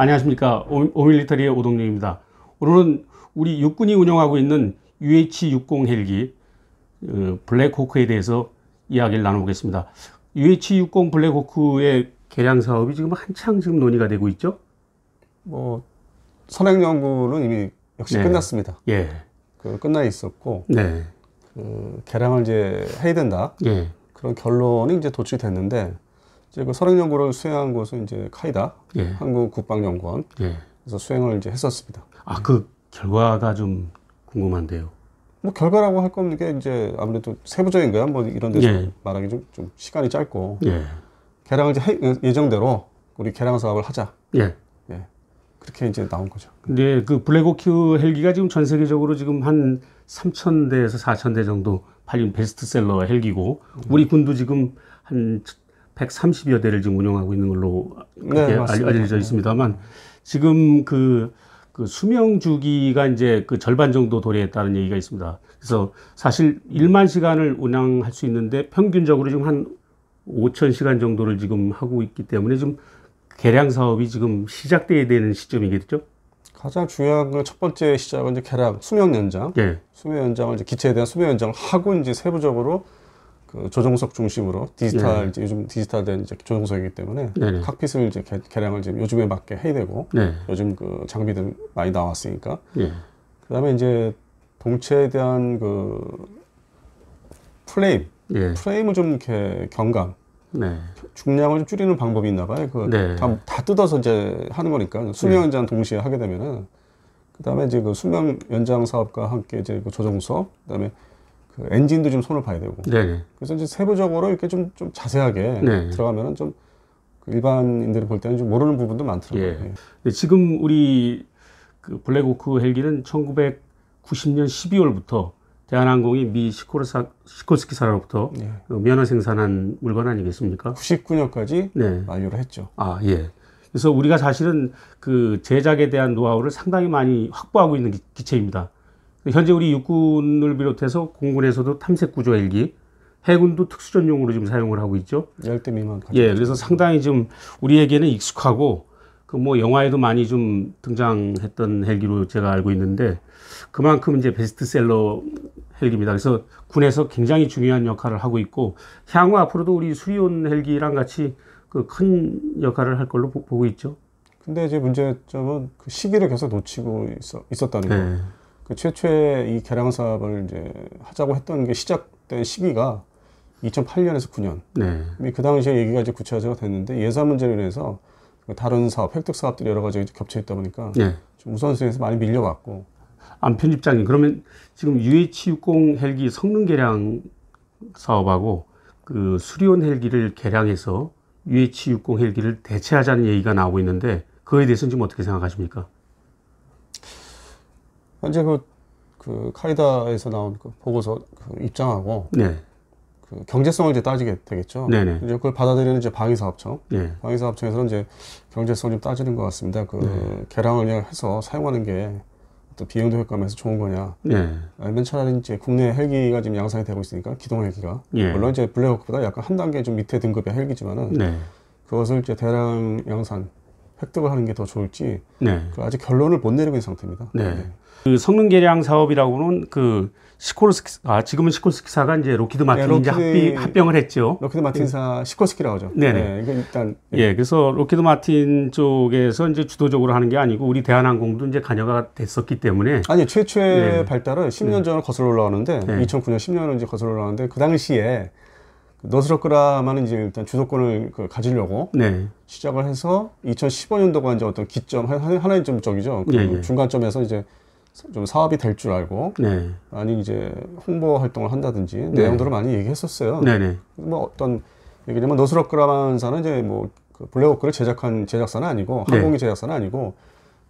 안녕하십니까. 오밀리터리의 오동영입니다. 오늘은 우리 육군이 운영하고 있는 UH-60 헬기 블랙호크에 대해서 이야기를 나눠보겠습니다. UH-60 블랙호크의 개량 사업이 지금 한창 논의가 되고 있죠? 선행 연구는 이미 역시 네. 끝났습니다. 예. 끝나 있었고, 네. 개량을 이제 해야 된다. 예. 그런 결론이 이제 도출됐는데, 이제 그 선행 연구를 수행한 곳은 이제 카이다, 예. 한국국방연구원. 예. 그래서 수행을 이제 했었습니다. 그 결과가 좀 궁금한데요. 결과라고 할 거는 게 이제 아무래도 세부적인 거야. 이런 데서 예. 말하기 좀 시간이 짧고. 예. 개량을 이제 예정대로 우리 개량 사업을 하자. 예. 예. 그렇게 이제 나온 거죠. 근데 그 블랙호크 헬기가 지금 전 세계적으로 지금 한 3,000대에서 4,000대 정도 팔린 베스트셀러 헬기고, 우리 군도 지금 한 130여 대를 지금 운영하고 있는 걸로 그렇게 알려져 있습니다만, 지금 그 수명 주기가 이제 그 절반 정도 도래했다는 얘기가 있습니다. 그래서 사실 1만 시간을 운항할 수 있는데 평균적으로 지금 한 5,000시간 정도를 지금 하고 있기 때문에 좀 개량 사업이 지금 시작돼야 되는 시점이겠죠? 가장 중요한 건 첫 번째 시작은 이제 개량 수명 연장. 예. 수명 연장을 이제 기체에 대한 수명 연장을 하고 이제 세부적으로 그 조종석 중심으로 디지털 이제 요즘 디지털된 이제 조종석이기 때문에 네네. 칵핏을 이제 개량을 이제 요즘에 맞게 해야 되고, 네. 요즘 그 장비들 많이 나왔으니까. 예. 그다음에 이제 동체에 대한 그 예. 프레임을 좀 이렇게 경감, 네. 중량을 좀 줄이는 방법이 있나 봐요. 네. 다 뜯어서 이제 하는 거니까 수명 연장 동시에 하게 되면은, 그다음에 이제 그 수명 연장 사업과 함께 이제 그 조종석, 그다음에 그 엔진도 좀 손을 봐야 되고. 네. 그래서 이제 세부적으로 이렇게 좀 자세하게 네. 들어가면은 좀 그 일반인들이 볼 때는 좀 모르는 부분도 많더라고요. 예. 근데 지금 우리 그 블랙호크 헬기는 1990년 12월부터 대한항공이 미 시콜스키사로부터 예. 그 면허 생산한 물건 아니겠습니까? 99년까지 네. 만료를 했죠. 예. 그래서 우리가 사실은 그 제작에 대한 노하우를 상당히 많이 확보하고 있는 기체입니다. 현재 우리 육군을 비롯해서 공군에서도 탐색 구조 헬기, 해군도 특수전용으로 지금 사용을 하고 있죠. 10대 미만. 예, 그래서 상당히 좀 우리에게는 익숙하고 그 영화에도 많이 좀 등장했던 헬기로 제가 알고 있는데, 그만큼 이제 베스트셀러 헬기입니다. 그래서 군에서 굉장히 중요한 역할을 하고 있고, 향후 앞으로도 우리 수리온 헬기랑 같이 그 큰 역할을 할 걸로 보고 있죠. 근데 이제 문제점은 그 시기를 계속 놓치고 있었다는 거. 네. 그 최초의 이 개량 사업을 이제 하자고 했던 게 시작된 시기가 2008년에서 9년. 네. 그 당시에 얘기가 이제 구체화가 됐는데, 예산 문제로 인해서 다른 사업, 획득 사업들이 여러 가지 겹쳐 있다 보니까 네. 좀 우선순위에서 많이 밀려왔고. 안 편집장님, 그러면 지금 UH-60 헬기 성능 개량 사업하고 그 수리온 헬기를 개량해서 UH-60 헬기를 대체하자는 얘기가 나오고 있는데, 그거에 대해서는 지금 어떻게 생각하십니까? 현재 그 카이다에서 나온 그 보고서 그 입장하고 네. 그 경제성을 이제 따지게 되겠죠. 네네. 이제 그걸 받아들이는 이제 방위사업청. 네. 방위사업청에서는 이제 경제성을 좀 따지는 것 같습니다. 개량을 그냥 해서 사용하는 게 또 비용도 효과면서 좋은 거냐. 네. 아니면 차라리 이제 국내 헬기가 지금 양산이 되고 있으니까, 기동 헬기가. 예. 물론 이제 블랙호크보다 약간 한 단계 좀 밑에 등급의 헬기지만은, 네. 그것을 이제 대량 양산, 획득을 하는 게 더 좋을지, 네. 그 아직 결론을 못 내리고 있는 상태입니다. 네. 그 성능 개량 사업이라고는 그 지금은 시콜스키사가 이제 로키드 마틴이 이제 합병을 했죠. 로키드 마틴사 시콜스키라고 하죠. 네네. 네, 이게 일단. 예, 그래서 로키드 마틴 쪽에서 이제 주도적으로 하는 게 아니고 우리 대한항공도 이제 관여가 됐었기 때문에. 아니, 최초의 네. 발달은 10년 전을 거슬러 올라가는데, 네. 2009년 10년을 이제 거슬러 올라가는데, 그 당시에 너스러크라마는 이제 일단 주도권을 가지려고 네. 시작을 해서 2015년도가 이제 어떤 기점, 하나의 좀 쪽이죠. 그 예. 중간점에서 이제 좀 사업이 될 줄 알고, 네. 많이 이제 홍보 활동을 한다든지 내용들을 많이 얘기했었어요. 네네. 뭐 어떤 얘기냐면, 노스러크라만사는 이제 그 블랙호크를 제작한 제작사는 아니고, 항공기 제작사는 아니고,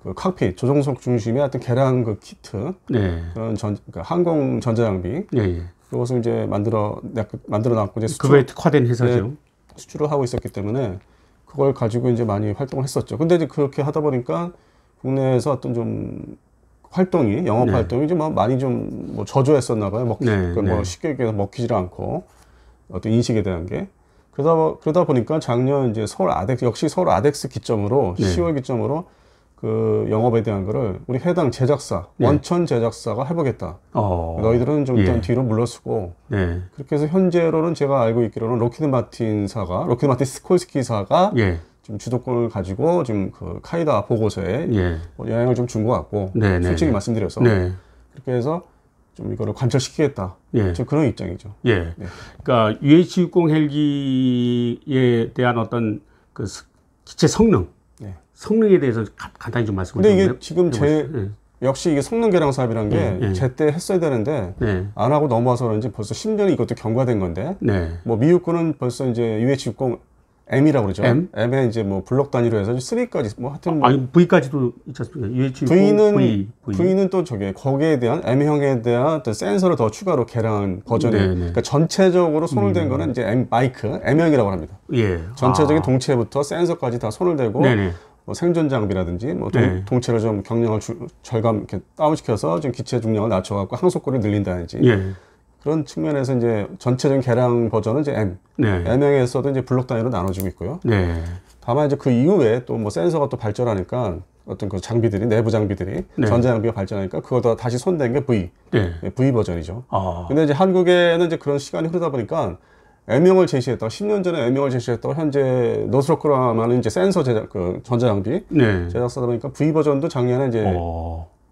그 칵핏 조종석 중심의 어떤 개량 그 키트, 네. 그런 그러니까 항공 전자장비, 예. 그것을 이제 만들어 놨고 이제 그거에 특화된 회사죠. 수출을 하고 있었기 때문에 그걸 가지고 이제 많이 활동을 했었죠. 근데 이제 그렇게 하다 보니까 국내에서 어떤 좀 활동이, 영업 네. 활동이 좀 많이 좀 저조했었나 봐요. 네. 뭐 쉽게 얘기해서 먹히질 않고, 어떤 인식에 대한 게. 그러다 보니까 작년 이제 역시 서울 아덱스 기점으로, 네. 10월 기점으로 그 영업에 대한 거를 우리 해당 제작사, 네. 원천 제작사가 해보겠다. 너희들은 좀 일단 예. 뒤로 물러서고 네. 그렇게 해서 현재로는 제가 알고 있기로는 로키드 마틴 스콜스키사가 예. 지금 주도권을 가지고 지금 그 카이다 보고서에 예. 영향을 좀 준 것 같고 네, 네, 솔직히 네. 말씀드려서 네. 그렇게 해서 좀 이거를 관철시키겠다. 예. 지금 그런 입장이죠. 예. 네. 그러니까 UH-60 헬기에 대한 어떤 그 기체 성능, 네. 성능에 대해서 간단히 좀 말씀을 근데 좀 이게 지금 역시 이게 성능 개량 사업이란 게 제때 했어야 되는데 네. 안 하고 넘어와서 그런지 벌써 10년이 이것도 경과된 건데 네. 뭐 미국군은 벌써 이제 UH-60 M이라고 그러죠. M에 이제 뭐 블록 단위로 해서 3까지 뭐 하여튼 뭐 아니 V까지도 있지 않습니까? UH-60 V는 또 저게 거기에 대한 M형에 대한 어떤 센서를 더 추가로 개량한 버전이 네, 네. 그러니까 전체적으로 손을 댄 거는 이제 M형이라고 합니다. 예. 전체적인 동체부터 센서까지 다 손을 대고 네네. 뭐 생존 장비라든지 뭐 네. 동체를 좀 경량을 절감 이렇게 다운시켜서 좀 기체 중량을 낮춰갖고 항속거리를 늘린다든지 예. 그런 측면에서 이제 전체적인 개량 버전은 이제 네. M형에서도 이제 블록 단위로 나눠지고 있고요. 네. 다만 이제 그 이후에 또 뭐 센서가 또 발전하니까 어떤 그 장비들이 내부 장비들이 네. 전자 장비가 발전하니까 그걸 다 다시 손댄 게 V, 네. V 버전이죠. 아. 근데 이제 한국에는 이제 그런 시간이 흐르다 보니까 M형을 제시했다가 10년 전에 M형을 제시했다가 현재 노스로크라마는 이제 센서 제작 그 전자 장비 네. 제작사다 보니까 V 버전도 작년에 이제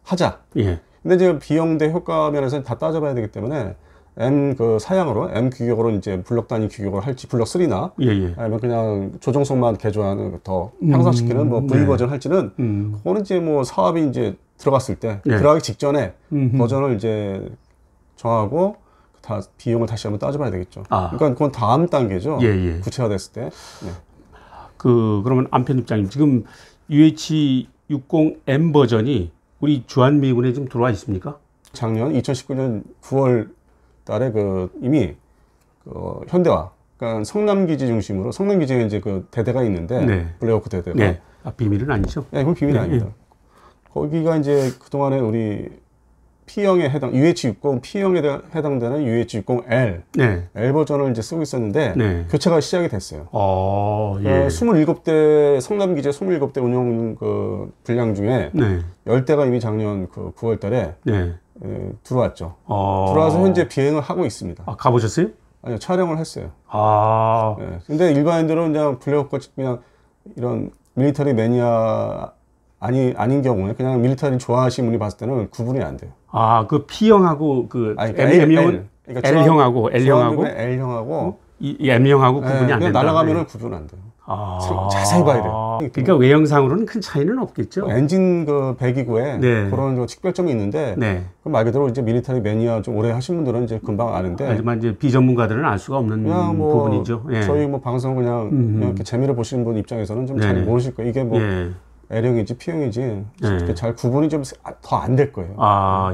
하자. 예. 근데 이제 비용 대 효과 면에서 다 따져봐야 되기 때문에 M 그 사양으로 M 규격으로 이제 블록 단위 규격을 할지 블록 3나 예, 예. 아니면 그냥 조종속만 개조하는 더 향상시키는 뭐 V 네. 버전 할지는 그거는 이제 뭐 사업이 이제 들어갔을 때 네. 들어가기 직전에 버전을 이제 정하고 다 비용을 다시 한번 따져봐야 되겠죠. 그러니까 그건 다음 단계죠. 예, 예. 구체화됐을 때. 네. 그러면 안편 입장님 지금 UH-60M 버전이 우리 주한미군에 지금 들어와 있습니까? 작년 2019년 9월 달에 그 이미 현대화, 그러니까 성남기지 중심으로 성남기지에 이제 그 대대가 있는데 네. 블랙호크 대대가. 네. 비밀은 아니죠? 네, 그건 비밀이 네, 아닙니다. 거기가 이제 그동안에 우리 P형에 해당, UH-60 P형에 해당되는 UH-60L, 네. L 버전을 이제 쓰고 있었는데 네. 교체가 시작이 됐어요. 예. 27대 성남기지 27대 운용 그 분량 중에 네. 10대가 이미 작년 그 9월 달에 네. 들어왔죠. 들어와서 현재 비행을 하고 있습니다. 가보셨어요? 아니요, 촬영을 했어요. 네. 근데 일반인들은 그냥 블랙호크 그냥 이런 밀리터리 매니아 아닌 경우에 그냥 밀리터리 좋아하시는 분이 봤을 때는 구분이 안 돼요. 그 P형하고 그 M형은 그러니까 L형하고 L형하고 L형하고 이 M형하고 구분이 안 그냥 된다. 날아가면은 구분 안 돼요. 자세히 봐야 돼요. 그러니까 외형상으로는 큰 차이는 없겠죠. 엔진 그 배기구에 네. 그런 그 직별점이 있는데 네. 말 그대로 이제 밀리터리 매니아 좀 오래 하신 분들은 이제 금방 아는데 하지만 이제 비전문가들은 알 수가 없는 그냥 뭐 부분이죠. 예. 저희 뭐 방송 그냥 이렇게 재미를 보시는 분 입장에서는 좀 잘 네네. 모르실 거예요. 이게 뭐 예. L형인지 P형인지 네. 잘 구분이 좀 더 안 될 거예요.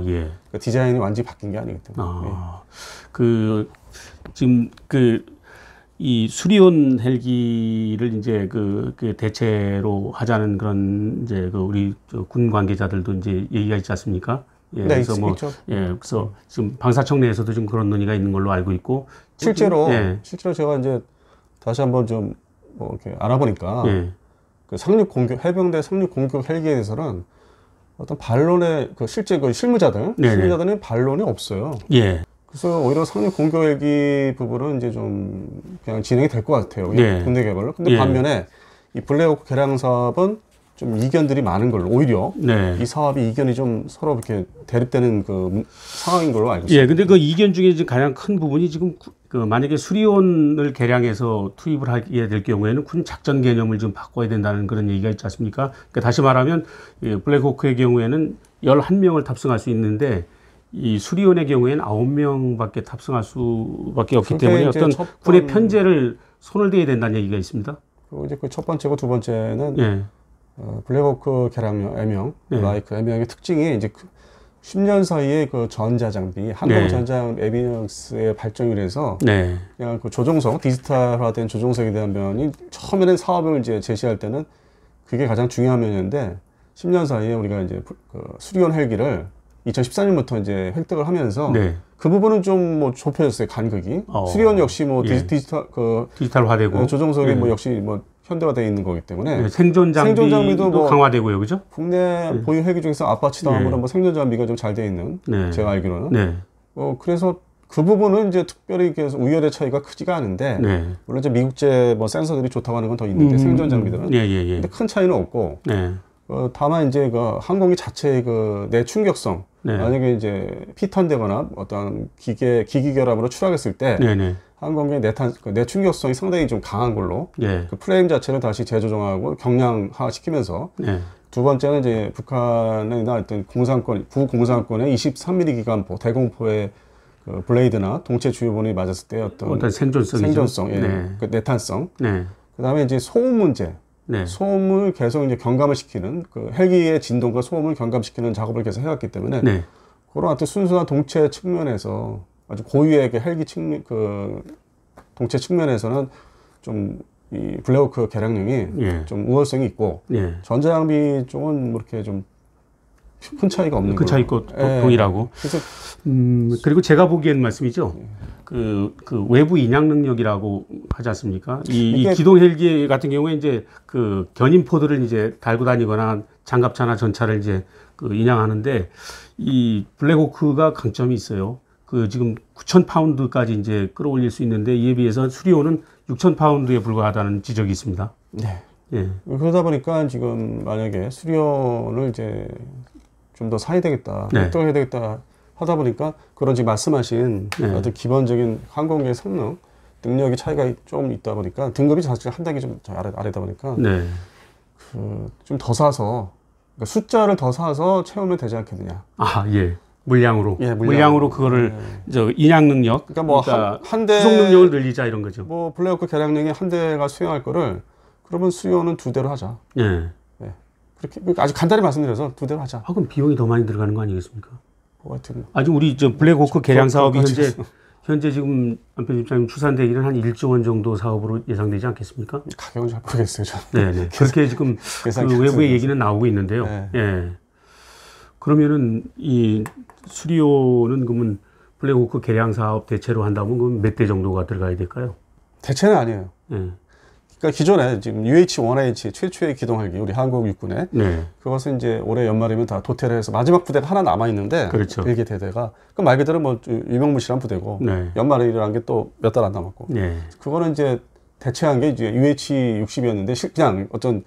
예. 그러니까 디자인이 완전히 바뀐 게 아니기 때문에. 지금 이 수리온 헬기를 이제 그 대체로 하자는 그런 이제 우리 군 관계자들도 이제 얘기가 있지 않습니까? 예, 네, 그래서 있죠. 그래서 지금 방사청 내에서도 지금 그런 논의가 있는 걸로 알고 있고 실제로 예. 제가 이제 다시 한번 좀 뭐 이렇게 알아보니까 예. 그 상륙 공격 해병대 상륙 공격 헬기에 대해서는 어떤 반론의 그 실제 그 실무자들은 반론이 없어요. 예. 그래서 오히려 상륙 공격 헬기 부분은 이제 좀 그냥 진행이 될 것 같아요. 네. 군대 개발로. 근데 반면에 이 블랙호크 개량 사업은 좀 이견들이 많은 걸로 오히려 이 사업이 이견이 좀 서로 이렇게 대립되는 그 상황인 걸로 알고 있습니다. 예, 근데 그 이견 중에 지금 가장 큰 부분이 지금 만약에 수리온을 개량해서 투입을 하게 될 경우에는 군 작전 개념을 좀 바꿔야 된다는 그런 얘기가 있지 않습니까? 그러니까 다시 말하면 블랙호크의 경우에는 11명을 탑승할 수 있는데 이 수리온의 경우에는 9명밖에 탑승할 수밖에 없기 때문에 어떤 군의 편제를 손을 대야 된다는 얘기가 있습니다. 그리고 이제 그 첫 번째고 두 번째는 블랙호크 개량형 M형, 라이크 M형의 특징이 이제 10년 사이에 그 전자장비, 항공 전자장비 에비넌스의 발전이 돼서 그냥 그 조종석, 디지털화된 조종석에 대한 면이 처음에는 사업을 이제 제시할 때는 그게 가장 중요한 면이었는데 10년 사이에 우리가 이제 그 수리온 헬기를 2014년부터 이제 획득을 하면서 그 부분은 좀 뭐 좁혀졌어요, 간극이. 수리온 역시 뭐 디지털화되고 조종석이 뭐 역시 뭐 현대화되어 있는 거기 때문에 네, 생존 장비도 뭐 강화되고요, 그죠? 국내 네. 보유 헬기 중에서 아파치 다음으로 네. 뭐 생존 장비가 좀 잘 되어 있는 네. 제가 알기로는 네. 그래서 그 부분은 이제 특별히 우열의 차이가 크지가 않은데 네. 물론 이제 미국제 뭐 센서들이 좋다고 하는 건 더 있는데 생존 장비들은 근데 큰 차이는 없고 다만 이제 그 항공기 자체의 그 내충격성 만약에 이제 피탄되거나 어떤 기기 결함으로 추락했을 때 항공기의 내충격성이 상당히 좀 강한 걸로 그 프레임 자체를 다시 재조정하고 경량화 시키면서 두 번째는 이제 북한이나 어떤 구공산권의 23mm 기관포 대공포의 그 블레이드나 동체 주요본이 맞았을 때 어떤 생존성, 그 내탄성. 그다음에 이제 소음 문제. 소음을 계속 이제 경감을 시키는 그 헬기의 진동과 소음을 경감시키는 작업을 계속 해왔기 때문에 그런 어떤 순수한 동체 측면에서 아주 고유의 그 헬기 측면 그 동체 측면에서는 좀 이 블랙호크 개량용이 좀 우월성이 있고 전자장비 쪽은 뭐 이렇게 좀 큰 차이가 없는 그 차이 거 동일하고. 그래서 그리고 제가 보기엔 말씀이죠. 그 외부 인양 능력이라고 하지 않습니까? 이 기동 헬기 같은 경우에 이제 그 견인포들을 이제 달고 다니거나 장갑차나 전차를 이제 그 인양하는데 이 블랙호크가 강점이 있어요. 그 지금 9,000파운드까지 이제 끌어올릴 수 있는데 이에 비해서 수리호는 6,000파운드에 불과하다는 지적이 있습니다. 그러다 보니까 지금 만약에 수리호를 이제 좀 더 사야 되겠다, 획득해야 되겠다 하다 보니까 그런 지금 말씀하신 어떤 기본적인 항공기의 성능, 능력의 차이가 좀 있다 보니까 등급이 사실 한 단계 좀 아래다 보니까 좀 더 사서 그러니까 숫자를 더 사서 채우면 되지 않겠느냐. 물량으로. 물량으로 그거를 저 인양 능력, 그러니까 한 대 수송 능력을 늘리자 이런 거죠. 뭐 블랙호크 개량용이 한 대가 수행할 거를 그러면 수요는 2대로 하자. 그렇게 아주 간단히 말씀드려서 2대로 하자. 그럼 비용이 더 많이 들어가는 거 아니겠습니까? 하여튼 아주 우리 저 블랙호크 개량 사업이 현재 지금 안 편집장님 추산되기는 한 1조 원 정도 사업으로 예상되지 않겠습니까? 가격은 잘 모르겠어요, 저는. 그렇게 지금 그 외부의 얘기는 나오고 있는데요. 그러면은 이 수리호는 그러면 블랙호크 개량 사업 대체로 한다면 그럼 몇 대 정도가 들어가야 될까요? 대체는 아니에요. 그러니까 기존에 지금 UH-1H 최초의 기동 헬기 우리 한국 육군에 그것은 이제 올해 연말이면 다 도태를 해서 마지막 부대가 하나 남아 있는데 헬기 대대가 그 말 그대로 뭐 유명무실한 부대고 연말에 일어난 게 또 몇 달 안 남았고 그거는 이제 대체한 게 이제 UH-60이었는데 그냥 어떤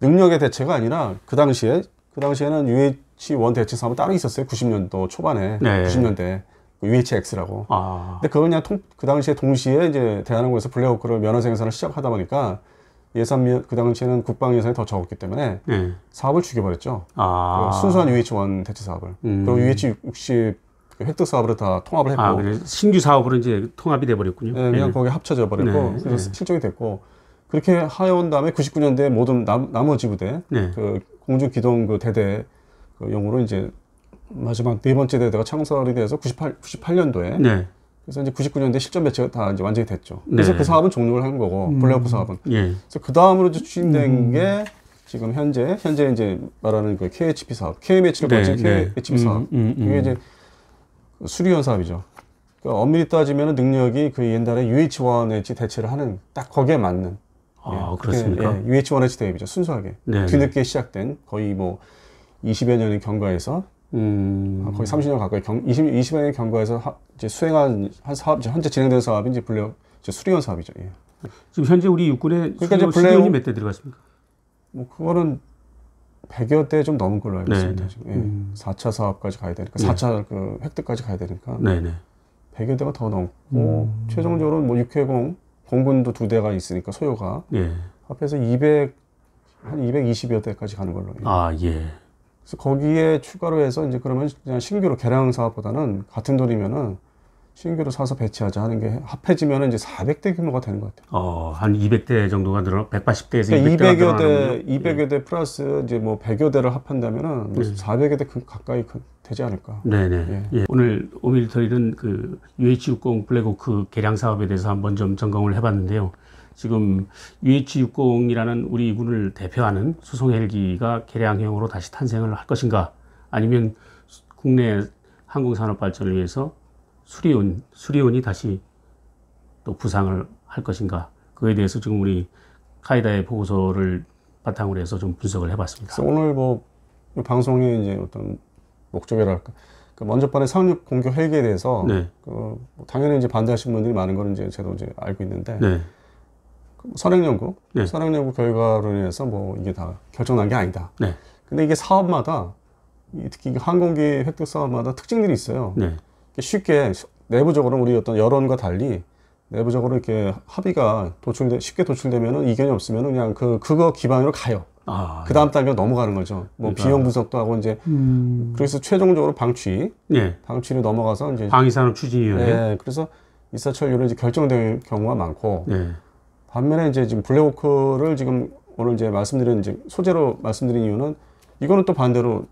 능력의 대체가 아니라 그 당시에는 UH-1 대체 사업은 따로 있었어요. 90년도 초반에 90년대. UHX라고. 근데 그걸 그냥 그 당시에 동시에 이제 대한항공에서 블랙호크를 면허 생산을 시작하다 보니까 그 당시에는 국방 예산이 더 적었기 때문에 사업을 죽여버렸죠. 순수한 UH-1 대체 사업을. 그리고 UH-60 획득 사업으로 다 통합을 했고. 신규 사업으로 이제 통합이 돼버렸군요. 그냥 거기 합쳐져 버렸고. 그래서 실적이 됐고. 그렇게 하여온 다음에 99년도에 모든 나머지 부대, 그 공중 기동 그 대대 그 용으로 이제 마지막 네 번째 대대가 창설이 돼서 98년도에 그래서 이제 99년도에 실전 배치가 다 이제 완전히 됐죠. 그래서 그 사업은 종료를 한 거고 블랙호크 사업은. 그래서 그 다음으로 추진된 게 지금 현재 이제 말하는 그 KHP 사업, KMH를 거친 KHP 사업. 이게 이제 수리원 사업이죠. 그러니까 엄밀히 따지면 능력이 그 옛날에 UH-1H 대체를 하는 딱 거기에 맞는. 그렇습니까? UH-1H 대입이죠. 순수하게. 뒤늦게 시작된 거의 뭐 20여 년의 경과에서 거의 30년 가까이 20여 년의 경과에서 이제 수행한 한 사업, 현재 진행되는 사업이 이제 수리원 사업이죠. 지금 현재 우리 육군에 수리원이 몇 대 들어갔습니까? 뭐 그거는 100여 대 좀 넘은 걸로 알고 있습니다. 지금 4차 사업까지 가야 되니까 4차 그 획득까지 가야 되니까 100여 대가 더 넘고 최종적으로 뭐 육해공 공군도 2대가 있으니까 소요가 합해서 한 220여 대까지 가는 걸로. 그래서 거기에 추가로 해서 이제 그러면 그냥 신규로 개량 사업보다는 같은 돈이면은 신규로 사서 배치하자 하는 게 합해지면은 이제 400대 규모가 되는 것 같아요. 한 200대 정도가 늘어 180대에서 그러니까 200여 대 플러스 이제 뭐 100여 대를 합한다면은 400여 대 가까이 되지 않을까. 오늘 오밀터리는 그 UH-60 블랙호크 개량 사업에 대해서 한번 좀 점검을 해봤는데요. 지금 UH-60이라는 우리 군을 대표하는 수송 헬기가 개량형으로 다시 탄생을 할 것인가, 아니면 국내 항공산업 발전을 위해서 수리온이 다시 또 부상을 할 것인가, 그에 대해서 지금 우리 카이다의 보고서를 바탕으로 해서 좀 분석을 해봤습니다. 그래서 오늘 뭐 방송의 이제 어떤 목적이랄까, 그 먼저 번에 상륙 공격 헬기에 대해서 네. 뭐 당연히 이제 반대하시는 분들이 많은 거는 이제 저도 이제 알고 있는데 네. 선행연구, 네. 선행연구 결과로 인해서 뭐 이게 다 결정난 게 아니다. 네. 근데 이게 사업마다 특히 항공기 획득 사업마다 특징들이 있어요. 네. 쉽게 내부적으로 우리 어떤 여론과 달리 내부적으로 이렇게 합의가 쉽게 도출되면은 이견이 없으면은 그냥 그거 기반으로 가요. 그 다음 단계로 넘어가는 거죠. 뭐 그러니까. 비용 분석도 하고 이제 그래서 최종적으로 방취로 넘어가서 이제 방위산업추진위원회. 네, 그래서 이사철료로 이제 결정된 경우가 많고 네. 반면에 이제 지금 블랙호크를 지금 오늘 이제 말씀드린 이제 소재로 말씀드린 이유는 이거는 또 반대로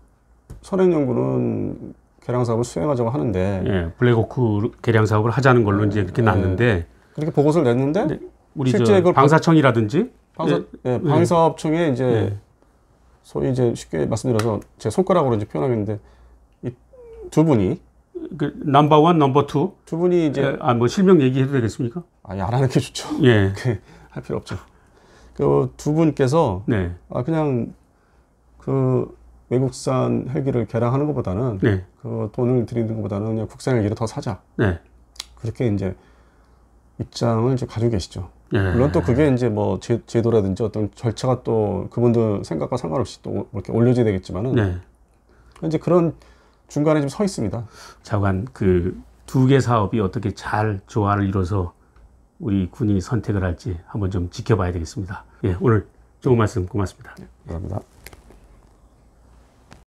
선행연구는 개량 사업을 수행하자고 하는데 예, 블랙호크 개량 사업을 하자는 걸로 이제 그렇게 났는데 그렇게 보고서를 냈는데 네, 우리 실제 그걸 방사청이라든지 방위사업청에 이제 소위 이제 쉽게 말씀드려서 제 손가락으로 이제 표현하겠는데 이 두 분이 그 넘버 원, 넘버 투 두 분이 이제 뭐 실명 얘기해도 되겠습니까? 안 하는 게 좋죠. 예, 할 필요 없죠. 그 두 분께서 네, 그냥 그 외국산 헬기를 개량하는 것보다는 네, 그 돈을 들이는 것보다는 그냥 국산 헬기를 더 사자. 네, 그렇게 이제 입장을 이제 가지고 계시죠. 예. 물론 또 그게 이제 뭐 제도라든지 어떤 절차가 또 그분들 생각과 상관없이 또 이렇게 올려져야 되겠지만은 네. 이제 그런 중간에 좀 서 있습니다. 자관 그 두 개 사업이 어떻게 잘 조화를 이뤄서 우리 군이 선택을 할지 한번 좀 지켜봐야 되겠습니다. 예, 오늘 좋은 말씀 고맙습니다. 감사합니다.